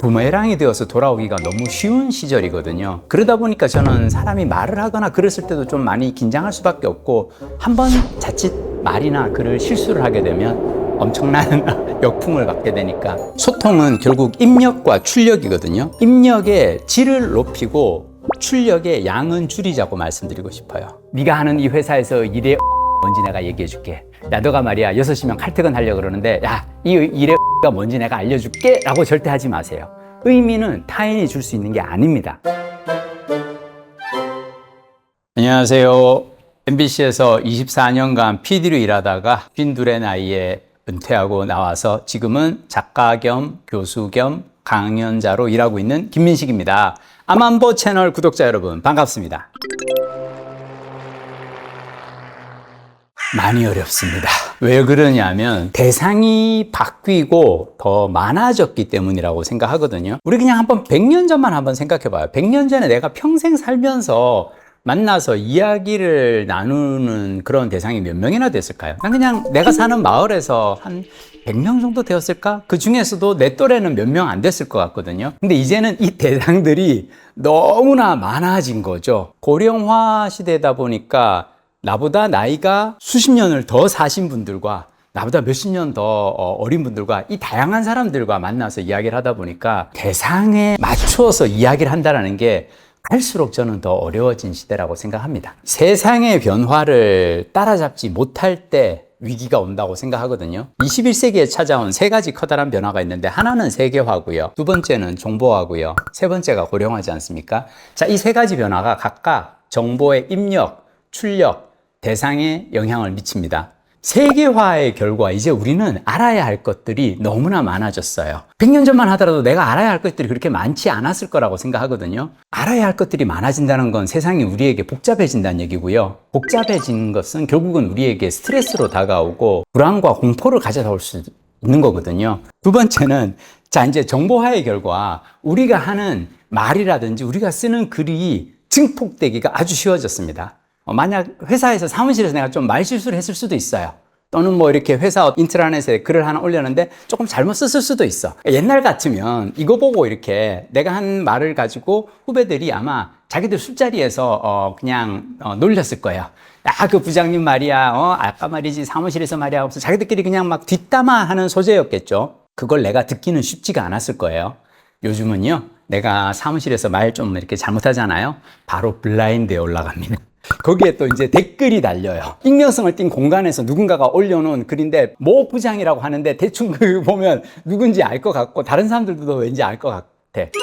부메랑이 되어서 돌아오기가 너무 쉬운 시절이거든요. 그러다 보니까 저는 사람이 말을 하거나 글을 때도 좀 많이 긴장할 수밖에 없고, 한번 자칫 말이나 글을 실수를 하게 되면 엄청난 역풍을 받게 되니까, 소통은 결국 입력과 출력이거든요. 입력의 질을 높이고 출력의 양은 줄이자고 말씀드리고 싶어요. 네가 하는 이 회사에서 일의 뭔지 내가 얘기해 줄게. 야, 너가 말이야 6시면 칼퇴근 하려고 그러는데, 야, 이 일의 가 뭔지 내가 알려줄게 라고 절대 하지 마세요. 의미는 타인이 줄 수 있는 게 아닙니다. 안녕하세요. MBC에서 24년간 PD로 일하다가 52의 나이에 은퇴하고 나와서 지금은 작가 겸 교수 겸 강연자로 일하고 있는 김민식입니다. 아만보 채널 구독자 여러분 반갑습니다. 많이 어렵습니다. 왜 그러냐면 대상이 바뀌고 더 많아졌기 때문이라고 생각하거든요. 우리 그냥 한번 100년 전만 한번 생각해 봐요. 100년 전에 내가 평생 살면서 만나서 이야기를 나누는 그런 대상이 몇 명이나 됐을까요? 그냥 내가 사는 마을에서 한 100명 정도 되었을까? 그 중에서도 내 또래는 몇 명 안 됐을 것 같거든요. 근데 이제는 이 대상들이 너무나 많아진 거죠. 고령화 시대다 보니까 나보다 나이가 수십 년을 더 사신 분들과 나보다 몇십 년 더 어린 분들과 이 다양한 사람들과 만나서 이야기를 하다 보니까 대상에 맞춰서 이야기를 한다는 게 갈수록 저는 더 어려워진 시대라고 생각합니다. 세상의 변화를 따라잡지 못할 때 위기가 온다고 생각하거든요. 21세기에 찾아온 세 가지 커다란 변화가 있는데, 하나는 세계화고요, 두 번째는 정보화고요, 세 번째가 고령화지 않습니까? 자, 이 세 가지 변화가 각각 정보의 입력, 출력, 대상에 영향을 미칩니다. 세계화의 결과 이제 우리는 알아야 할 것들이 너무나 많아졌어요. 100년 전만 하더라도 내가 알아야 할 것들이 그렇게 많지 않았을 거라고 생각하거든요. 알아야 할 것들이 많아진다는 건 세상이 우리에게 복잡해진다는 얘기고요. 복잡해진 것은 결국은 우리에게 스트레스로 다가오고 불안과 공포를 가져다 올 수 있는 거거든요. 두 번째는, 자, 이제 정보화의 결과 우리가 하는 말이라든지 우리가 쓰는 글이 증폭되기가 아주 쉬워졌습니다. 만약 회사에서 사무실에서 내가 좀 말실수를 했을 수도 있어요. 또는 뭐 이렇게 회사 인트라넷에 글을 하나 올렸는데 조금 잘못 썼을 수도 있어. 옛날 같으면 이거 보고 이렇게 내가 한 말을 가지고 후배들이 아마 자기들 술자리에서 그냥 놀렸을 거예요. 야, 그 부장님 말이야, 아까 말이지 사무실에서 말이야 하면서 자기들끼리 그냥 막 뒷담화하는 소재였겠죠. 그걸 내가 듣기는 쉽지가 않았을 거예요. 요즘은요, 내가 사무실에서 말 좀 이렇게 잘못하잖아요. 바로 블라인드에 올라갑니다. 거기에 또 이제 댓글이 달려요. 익명성을 띈 공간에서 누군가가 올려놓은 글인데 모 부장이라고 하는데 대충 그 보면 누군지 알 것 같고 다른 사람들도 왠지 알 것 같아.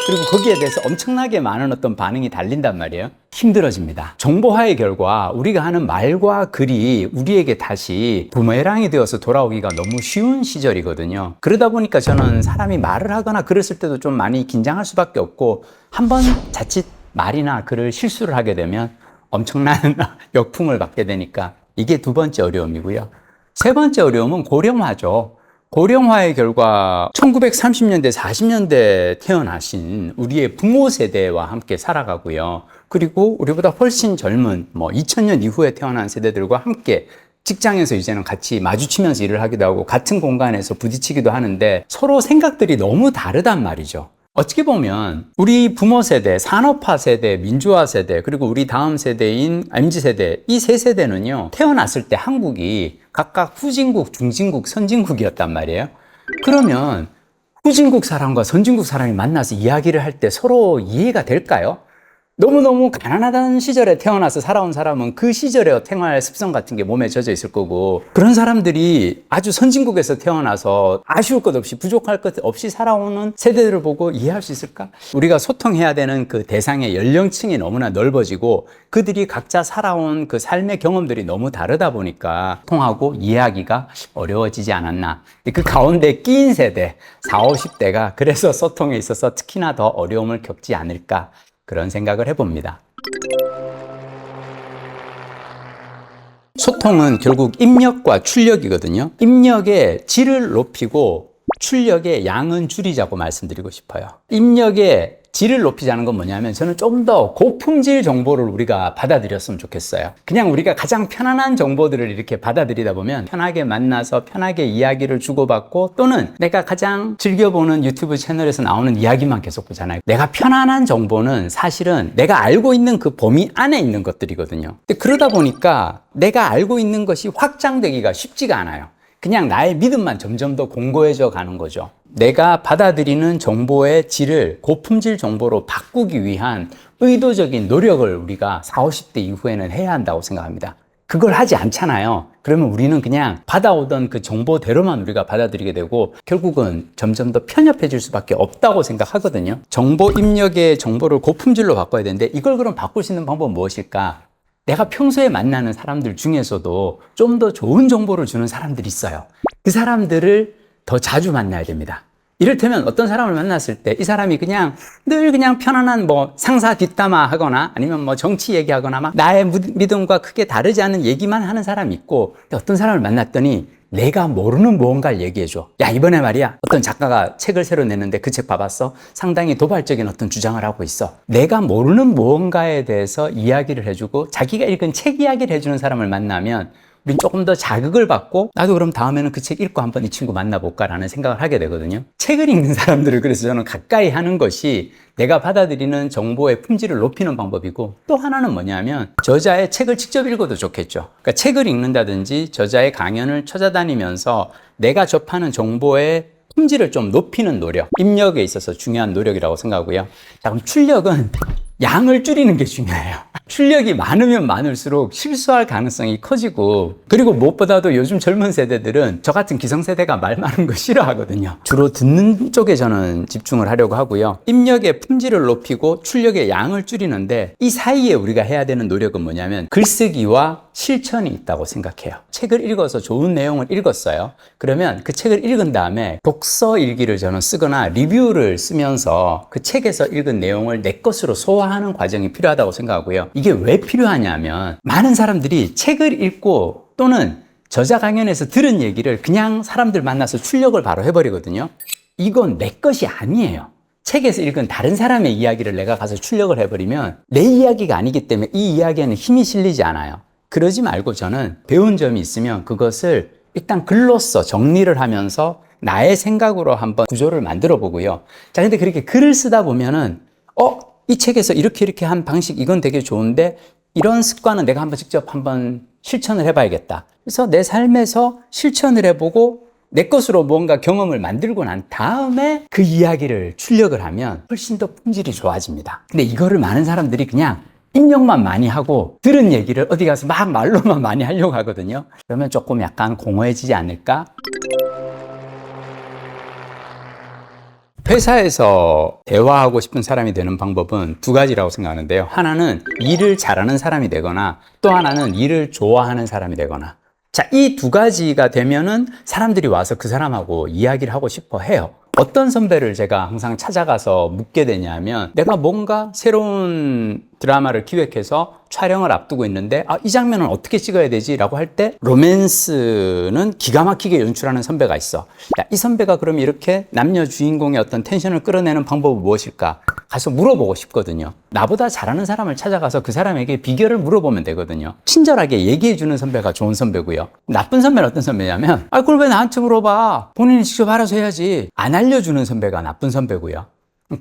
그리고 거기에 대해서 엄청나게 많은 어떤 반응이 달린단 말이에요. 힘들어집니다. 정보화의 결과 우리가 하는 말과 글이 우리에게 다시 부메랑이 되어서 돌아오기가 너무 쉬운 시절이거든요. 그러다 보니까 저는 사람이 말을 하거나 글을 때도 좀 많이 긴장할 수밖에 없고, 한번 자칫 말이나 글을 실수를 하게 되면 엄청난 역풍을 받게 되니까 이게 두 번째 어려움이고요. 세 번째 어려움은 고령화죠. 고령화의 결과 1930년대, 40년대 태어나신 우리의 부모 세대와 함께 살아가고요. 그리고 우리보다 훨씬 젊은 2000년 이후에 태어난 세대들과 함께 직장에서 이제는 같이 마주치면서 일을 하기도 하고 같은 공간에서 부딪히기도 하는데 서로 생각들이 너무 다르단 말이죠. 어떻게 보면 우리 부모 세대, 산업화 세대, 민주화 세대, 그리고 우리 다음 세대인 MZ세대, 이 세 세대는요, 태어났을 때 한국이 각각 후진국, 중진국, 선진국이었단 말이에요. 그러면 후진국 사람과 선진국 사람이 만나서 이야기를 할 때 서로 이해가 될까요? 너무너무 가난하다는 시절에 태어나서 살아온 사람은 그 시절의 생활 습성 같은 게 몸에 젖어 있을 거고, 그런 사람들이 아주 선진국에서 태어나서 아쉬울 것 없이 부족할 것 없이 살아오는 세대들을 보고 이해할 수 있을까? 우리가 소통해야 되는 그 대상의 연령층이 너무나 넓어지고 그들이 각자 살아온 그 삶의 경험들이 너무 다르다 보니까 통하고 이해하기가 어려워지지 않았나. 그 가운데 끼인 세대, 40, 50대가 그래서 소통에 있어서 특히나 더 어려움을 겪지 않을까, 그런 생각을 해봅니다. 소통은 결국 입력과 출력이거든요. 입력의 질을 높이고 출력의 양은 줄이자고 말씀드리고 싶어요. 입력의 질을 높이자는 건 뭐냐면 저는 좀 더 고품질 정보를 우리가 받아들였으면 좋겠어요. 그냥 우리가 가장 편안한 정보들을 이렇게 받아들이다 보면 편하게 만나서 편하게 이야기를 주고받고 또는 내가 가장 즐겨보는 유튜브 채널에서 나오는 이야기만 계속 보잖아요. 내가 편안한 정보는 사실은 내가 알고 있는 그 범위 안에 있는 것들이거든요. 근데 그러다 보니까 내가 알고 있는 것이 확장되기가 쉽지가 않아요. 그냥 나의 믿음만 점점 더 공고해져 가는 거죠. 내가 받아들이는 정보의 질을 고품질 정보로 바꾸기 위한 의도적인 노력을 우리가 40, 50대 이후에는 해야 한다고 생각합니다. 그걸 하지 않잖아요. 그러면 우리는 그냥 받아오던 그 정보대로만 우리가 받아들이게 되고 결국은 점점 더 편협해질 수밖에 없다고 생각하거든요. 정보 입력의 정보를 고품질로 바꿔야 되는데 이걸 그럼 바꿀 수 있는 방법은 무엇일까? 내가 평소에 만나는 사람들 중에서도 좀 더 좋은 정보를 주는 사람들이 있어요. 그 사람들을 더 자주 만나야 됩니다. 이를테면 어떤 사람을 만났을 때 이 사람이 그냥 늘 그냥 편안한 뭐 상사 뒷담화 하거나 아니면 뭐 정치 얘기하거나 막 나의 믿음과 크게 다르지 않은 얘기만 하는 사람이 있고 어떤 사람을 만났더니 내가 모르는 무언가를 얘기해줘. 야, 이번에 말이야. 어떤 작가가 책을 새로 냈는데 그 책 봐봤어? 상당히 도발적인 어떤 주장을 하고 있어. 내가 모르는 무언가에 대해서 이야기를 해주고 자기가 읽은 책 이야기를 해주는 사람을 만나면 우린 조금 더 자극을 받고 나도 그럼 다음에는 그 책 읽고 한번 이 친구 만나볼까라는 생각을 하게 되거든요. 책을 읽는 사람들을 그래서 저는 가까이 하는 것이 내가 받아들이는 정보의 품질을 높이는 방법이고 또 하나는 뭐냐면 저자의 책을 직접 읽어도 좋겠죠. 그러니까 책을 읽는다든지 저자의 강연을 찾아다니면서 내가 접하는 정보의 품질을 좀 높이는 노력, 입력에 있어서 중요한 노력이라고 생각하고요. 자, 그럼 출력은 양을 줄이는 게 중요해요. 출력이 많으면 많을수록 실수할 가능성이 커지고 그리고 무엇보다도 요즘 젊은 세대들은 저 같은 기성세대가 말 많은 거 싫어하거든요. 주로 듣는 쪽에 저는 집중을 하려고 하고요. 입력의 품질을 높이고 출력의 양을 줄이는데 이 사이에 우리가 해야 되는 노력은 뭐냐면 글쓰기와 실천이 있다고 생각해요. 책을 읽어서 좋은 내용을 읽었어요. 그러면 그 책을 읽은 다음에 독서 일기를 저는 쓰거나 리뷰를 쓰면서 그 책에서 읽은 내용을 내 것으로 소화하는 과정이 필요하다고 생각하고요. 이게 왜 필요하냐면 많은 사람들이 책을 읽고 또는 저자 강연에서 들은 얘기를 그냥 사람들 만나서 출력을 바로 해버리거든요. 이건 내 것이 아니에요. 책에서 읽은 다른 사람의 이야기를 내가 가서 출력을 해버리면 내 이야기가 아니기 때문에 이 이야기에는 힘이 실리지 않아요. 그러지 말고 저는 배운 점이 있으면 그것을 일단 글로써 정리를 하면서 나의 생각으로 한번 구조를 만들어 보고요. 자, 근데 그렇게 글을 쓰다 보면은 이 책에서 이렇게 한 방식 이건 되게 좋은데 이런 습관은 내가 직접 한번 실천을 해봐야겠다. 그래서 내 삶에서 실천을 해보고 내 것으로 뭔가 경험을 만들고 난 다음에 그 이야기를 출력을 하면 훨씬 더 품질이 좋아집니다. 근데 이거를 많은 사람들이 그냥 입력만 많이 하고 들은 얘기를 어디 가서 막 말로만 많이 하려고 하거든요. 그러면 조금 약간 공허해지지 않을까? 회사에서 대화하고 싶은 사람이 되는 방법은 두 가지라고 생각하는데요. 하나는 일을 잘하는 사람이 되거나 또 하나는 일을 좋아하는 사람이 되거나. 자, 이 두 가지가 되면은 사람들이 와서 그 사람하고 이야기를 하고 싶어 해요. 어떤 선배를 제가 항상 찾아가서 묻게 되냐면 내가 뭔가 새로운 드라마를 기획해서 촬영을 앞두고 있는데 이 장면은 어떻게 찍어야 되지? 라고 할 때 로맨스는 기가 막히게 연출하는 선배가 있어. 야, 이 선배가 그럼 이렇게 남녀 주인공의 어떤 텐션을 끌어내는 방법은 무엇일까? 가서 물어보고 싶거든요. 나보다 잘하는 사람을 찾아가서 그 사람에게 비결을 물어보면 되거든요. 친절하게 얘기해주는 선배가 좋은 선배고요. 나쁜 선배는 어떤 선배냐면 그걸 왜 나한테 물어봐? 본인이 직접 알아서 해야지. 안 알려주는 선배가 나쁜 선배고요.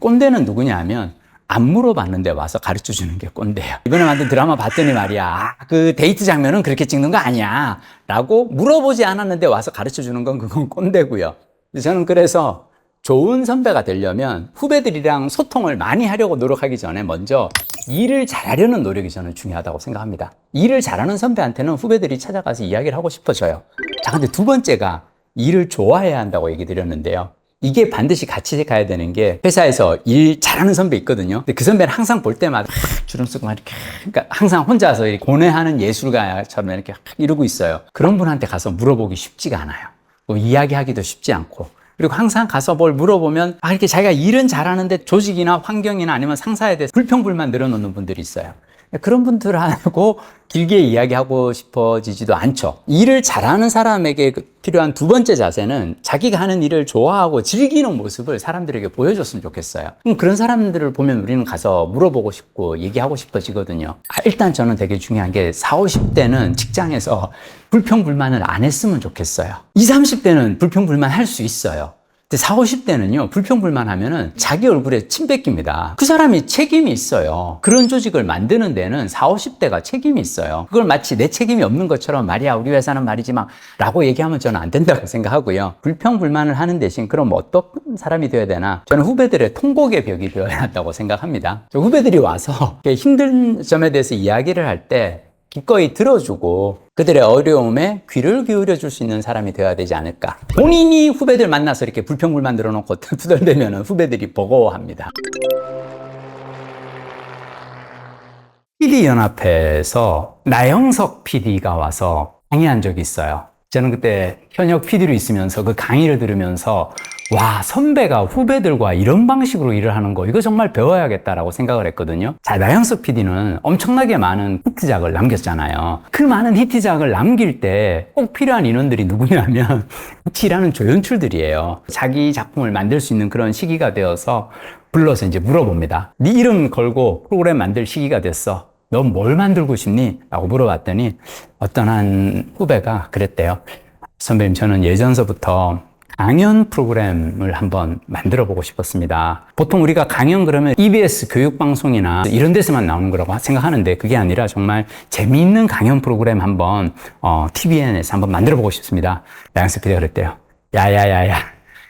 꼰대는 누구냐 하면 안 물어봤는데 와서 가르쳐주는 게 꼰대예요. 이번에 만든 드라마 봤더니 말이야, 그 데이트 장면은 그렇게 찍는 거 아니야 라고 물어보지 않았는데 와서 가르쳐주는 건 그건 꼰대고요. 저는 그래서 좋은 선배가 되려면 후배들이랑 소통을 많이 하려고 노력하기 전에 먼저 일을 잘하려는 노력이 저는 중요하다고 생각합니다. 일을 잘하는 선배한테는 후배들이 찾아가서 이야기를 하고 싶어져요. 자, 근데 두 번째가 일을 좋아해야 한다고 얘기 드렸는데요. 이게 반드시 같이 가야 되는 게 회사에서 일 잘하는 선배 있거든요. 근데 그 선배는 항상 볼 때마다 주름 쓰고 막 이렇게 그러니까 항상 혼자서 이렇게 고뇌하는 예술가처럼 이렇게 이러고 있어요. 그런 분한테 가서 물어보기 쉽지가 않아요. 이야기하기도 쉽지 않고. 그리고 항상 가서 뭘 물어보면 이렇게 자기가 일은 잘하는데 조직이나 환경이나 아니면 상사에 대해서 불평불만 늘어놓는 분들이 있어요. 그런 분들하고 길게 이야기하고 싶어지지도 않죠. 일을 잘하는 사람에게 필요한 두 번째 자세는 자기가 하는 일을 좋아하고 즐기는 모습을 사람들에게 보여줬으면 좋겠어요. 그런 사람들을 보면 우리는 가서 물어보고 싶고 얘기하고 싶어지거든요. 일단 저는 되게 중요한 게 40, 50대는 직장에서 불평불만을 안 했으면 좋겠어요. 20, 30대는 불평불만 할 수 있어요. 근데 40, 50대는요, 불평불만 하면은 자기 얼굴에 침 뱉깁니다. 그 사람이 책임이 있어요. 그런 조직을 만드는 데는 40, 50대가 책임이 있어요. 그걸 마치 내 책임이 없는 것처럼 말이야, 우리 회사는 말이지 막 라고 얘기하면 저는 안 된다고 생각하고요. 불평불만을 하는 대신 그럼 어떤 사람이 되어야 되나? 저는 후배들의 통곡의 벽이 되어야 한다고 생각합니다. 후배들이 와서 힘든 점에 대해서 이야기를 할 때 기꺼이 들어주고 그들의 어려움에 귀를 기울여 줄 수 있는 사람이 되어야 되지 않을까. 본인이 후배들 만나서 이렇게 불평불만 늘어놓고 투덜대면 후배들이 버거워합니다. PD연합회에서 나영석 PD가 와서 강의한 적이 있어요. 저는 그때 현역 PD로 있으면서 그 강의를 들으면서 와, 선배가 후배들과 이런 방식으로 일을 하는 거 이거 정말 배워야겠다라고 생각을 했거든요. 자, 나영석 PD는 엄청나게 많은 히트작을 남겼잖아요. 그 많은 히트작을 남길 때 꼭 필요한 인원들이 누구냐면 같이 일하는 조연출들이에요. 자기 작품을 만들 수 있는 그런 시기가 되어서 불러서 이제 물어봅니다. 네 이름 걸고 프로그램 만들 시기가 됐어. 넌 뭘 만들고 싶니? 라고 물어봤더니 어떤 한 후배가 그랬대요. 선배님, 저는 예전서부터 강연 프로그램을 한번 만들어 보고 싶었습니다. 보통 우리가 강연 그러면 EBS 교육방송이나 이런 데서만 나오는 거라고 생각하는데 그게 아니라 정말 재미있는 강연 프로그램 한번 TVN에서 한번 만들어 보고 싶습니다. 나영석 PD가 그랬대요. 야야야야,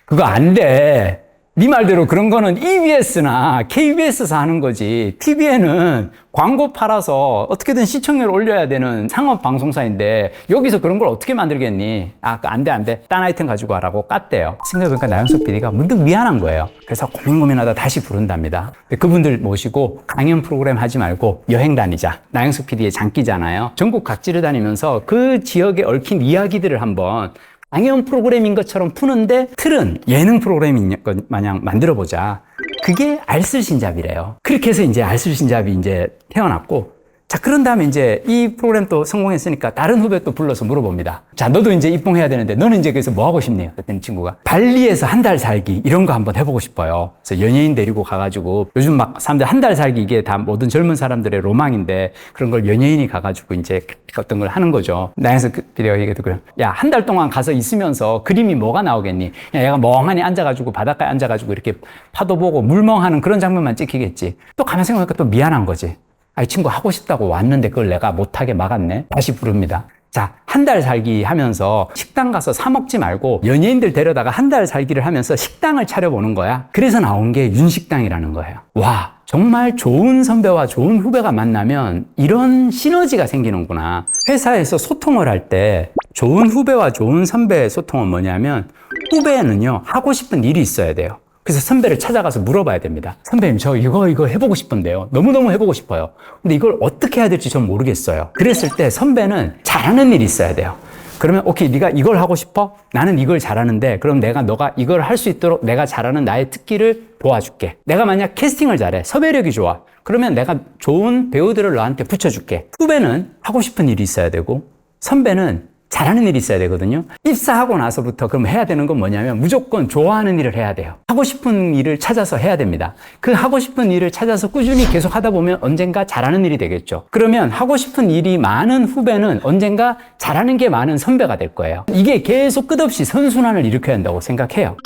그거 안 돼. 네 말대로 그런 거는 EBS나 KBS에서 하는 거지. TVN은 광고 팔아서 어떻게든 시청률 올려야 되는 상업 방송사인데 여기서 그런 걸 어떻게 만들겠니? 아, 안 돼. 딴 아이템 가지고 와라고 깠대요. 생각해보니까 나영석 PD가 문득 미안한 거예요. 그래서 고민하다 다시 부른답니다. 그분들 모시고 강연 프로그램 하지 말고 여행 다니자. 나영석 PD의 장기잖아요. 전국 각지를 다니면서 그 지역에 얽힌 이야기들을 한번 강연 프로그램인 것처럼 푸는데 틀은 예능 프로그램인 것 마냥 만들어보자. 그게 알쓸신잡이래요. 그렇게 해서 이제 알쓸신잡이 이제 태어났고, 자, 그런 다음에 이제 이 프로그램 또 성공했으니까 다른 후배 또 불러서 물어봅니다. 자, 너도 이제 입봉해야 되는데 너는 이제 그래서 뭐 하고 싶니? 그랬더니 친구가 발리에서 한 달 살기 이런 거 한번 해보고 싶어요. 그래서 연예인 데리고 가가지고 요즘 막 사람들 한 달 살기 이게 다 모든 젊은 사람들의 로망인데 그런 걸 연예인이 가가지고 이제 어떤 걸 하는 거죠. 나영석 PD가 얘기해도 야, 한 달 동안 가서 있으면서 그림이 뭐가 나오겠니? 야, 얘가 멍하니 앉아가지고 바닷가에 앉아가지고 이렇게 파도 보고 물멍하는 그런 장면만 찍히겠지. 또 가만 생각해보니까 또 미안한 거지. 이 친구 하고 싶다고 왔는데 그걸 내가 못하게 막았네. 다시 부릅니다. 자, 한 달 살기 하면서 식당 가서 사 먹지 말고 연예인들 데려다가 한 달 살기를 하면서 식당을 차려보는 거야. 그래서 나온 게 윤식당이라는 거예요. 와, 정말 좋은 선배와 좋은 후배가 만나면 이런 시너지가 생기는구나. 회사에서 소통을 할 때 좋은 후배와 좋은 선배의 소통은 뭐냐면 후배는요, 하고 싶은 일이 있어야 돼요. 그래서 선배를 찾아가서 물어봐야 됩니다. 선배님, 저 이거 해보고 싶은데요. 너무너무 해보고 싶어요. 근데 이걸 어떻게 해야 될지 전 모르겠어요. 그랬을 때 선배는 잘하는 일이 있어야 돼요. 그러면 오케이, 네가 이걸 하고 싶어? 나는 이걸 잘하는데 그럼 너가 이걸 할 수 있도록 내가 잘하는 나의 특기를 도와줄게. 내가 만약 캐스팅을 잘해, 섭외력이 좋아, 그러면 내가 좋은 배우들을 너한테 붙여줄게. 후배는 하고 싶은 일이 있어야 되고 선배는 잘하는 일이 있어야 되거든요. 입사하고 나서부터 그럼 해야 되는 건 뭐냐면 무조건 좋아하는 일을 해야 돼요. 하고 싶은 일을 찾아서 해야 됩니다. 그 하고 싶은 일을 찾아서 꾸준히 계속 하다 보면 언젠가 잘하는 일이 되겠죠. 그러면 하고 싶은 일이 많은 후배는 언젠가 잘하는 게 많은 선배가 될 거예요. 이게 계속 끝없이 선순환을 일으켜야 한다고 생각해요.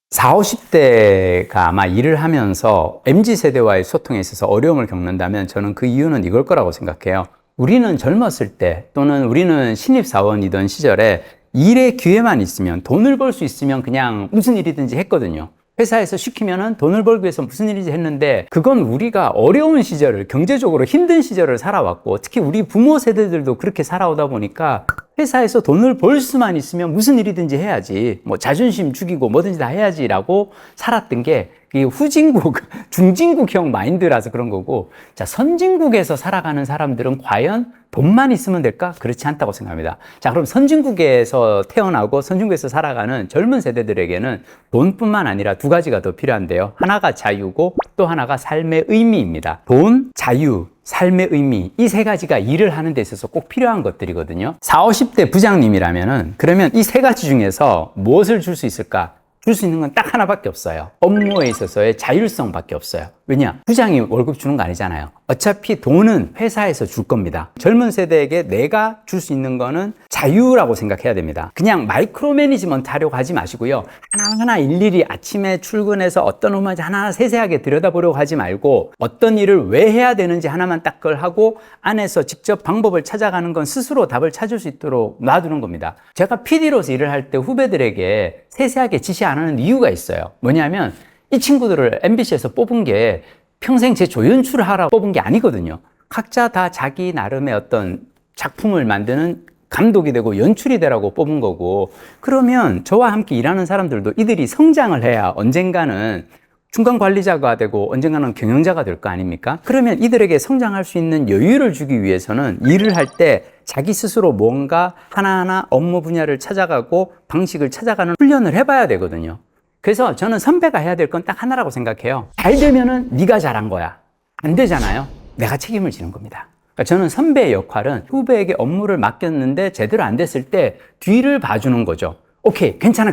40, 50대가 아마 일을 하면서 MZ세대와의 소통에 있어서 어려움을 겪는다면 저는 그 이유는 이걸 거라고 생각해요. 우리는 젊었을 때 또는 우리는 신입사원이던 시절에 일의 기회만 있으면 돈을 벌 수 있으면 그냥 무슨 일이든지 했거든요. 회사에서 시키면은 돈을 벌기 위해서 무슨 일이지 했는데 그건 우리가 어려운 시절을 경제적으로 힘든 시절을 살아왔고 특히 우리 부모 세대들도 그렇게 살아오다 보니까 회사에서 돈을 벌 수만 있으면 무슨 일이든지 해야지, 뭐 자존심 죽이고 뭐든지 다 해야지라고 살았던 게 후진국, 중진국형 마인드라서 그런 거고, 자, 선진국에서 살아가는 사람들은 과연 돈만 있으면 될까? 그렇지 않다고 생각합니다. 자, 그럼 선진국에서 태어나고 선진국에서 살아가는 젊은 세대들에게는 돈뿐만 아니라 두 가지가 더 필요한데요. 하나가 자유고 또 하나가 삶의 의미입니다. 돈, 자유, 삶의 의미, 이 세 가지가 일을 하는 데 있어서 꼭 필요한 것들이거든요. 40, 50대 부장님이라면은 그러면 이 세 가지 중에서 무엇을 줄 수 있을까? 줄 수 있는 건 딱 하나밖에 없어요. 업무에 있어서의 자율성밖에 없어요. 왜냐? 부장이 월급 주는 거 아니잖아요. 어차피 돈은 회사에서 줄 겁니다. 젊은 세대에게 내가 줄 수 있는 거는 자유라고 생각해야 됩니다. 그냥 마이크로 매니지먼트 하려고 하지 마시고요. 하나하나 일일이 아침에 출근해서 어떤 업무인지 하나하나 세세하게 들여다보려고 하지 말고 어떤 일을 왜 해야 되는지 하나만 딱 그걸 하고 안에서 직접 방법을 찾아가는 건 스스로 답을 찾을 수 있도록 놔두는 겁니다. 제가 PD로서 일을 할 때 후배들에게 세세하게 지시 안 하는 이유가 있어요. 뭐냐면 이 친구들을 MBC에서 뽑은 게 평생 제 조연출을 하라고 뽑은 게 아니거든요. 각자 다 자기 나름의 어떤 작품을 만드는 감독이 되고 연출이 되라고 뽑은 거고, 그러면 저와 함께 일하는 사람들도 이들이 성장을 해야 언젠가는 중간 관리자가 되고 언젠가는 경영자가 될 거 아닙니까? 그러면 이들에게 성장할 수 있는 여유를 주기 위해서는 일을 할 때 자기 스스로 뭔가 하나하나 업무 분야를 찾아가고 방식을 찾아가는 훈련을 해봐야 되거든요. 그래서 저는 선배가 해야 될 건 딱 하나라고 생각해요. 잘 되면은 네가 잘한 거야. 안 되잖아요. 내가 책임을 지는 겁니다. 그러니까 저는 선배의 역할은 후배에게 업무를 맡겼는데 제대로 안 됐을 때 뒤를 봐주는 거죠. 오케이, 괜찮아.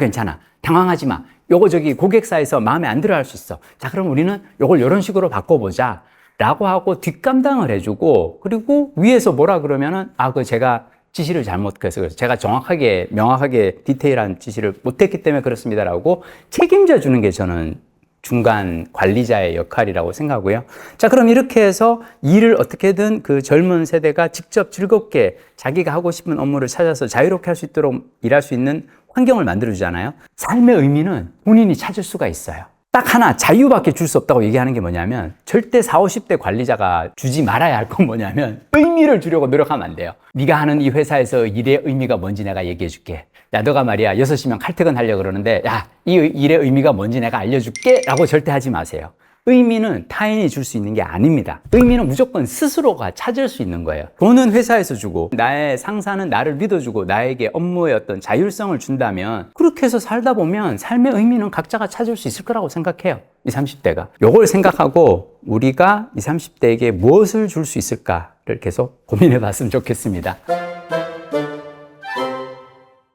당황하지 마. 요거 저기 고객사에서 마음에 안 들어 할 수 있어. 자, 그럼 우리는 요걸 이런 식으로 바꿔보자. 라고 하고 뒷감당을 해주고, 그리고 위에서 뭐라 그러면은, 그거 제가 지시를 잘못해서 제가 정확하게, 명확하게 디테일한 지시를 못했기 때문에 그렇습니다라고 책임져 주는 게 저는 중간 관리자의 역할이라고 생각하고요. 자, 그럼 이렇게 해서 일을 어떻게든 그 젊은 세대가 직접 즐겁게 자기가 하고 싶은 업무를 찾아서 자유롭게 할 수 있도록 일할 수 있는 환경을 만들어주잖아요. 삶의 의미는 본인이 찾을 수가 있어요. 딱 하나, 자유밖에 줄 수 없다고 얘기하는 게 뭐냐면, 절대 40, 50대 관리자가 주지 말아야 할 건 뭐냐면 의미를 주려고 노력하면 안 돼요. 네가 하는 이 회사에서 일의 의미가 뭔지 내가 얘기해 줄게. 야, 너가 말이야 6시면 칼퇴근 하려고 그러는데, 야, 이 일의 의미가 뭔지 내가 알려줄게 라고 절대 하지 마세요. 의미는 타인이 줄 수 있는 게 아닙니다. 의미는 무조건 스스로가 찾을 수 있는 거예요. 돈은 회사에서 주고, 나의 상사는 나를 믿어주고, 나에게 업무의 어떤 자율성을 준다면, 그렇게 해서 살다 보면 삶의 의미는 각자가 찾을 수 있을 거라고 생각해요. 20, 30대가. 요걸 생각하고 우리가 20, 30대에게 무엇을 줄 수 있을까를 계속 고민해 봤으면 좋겠습니다.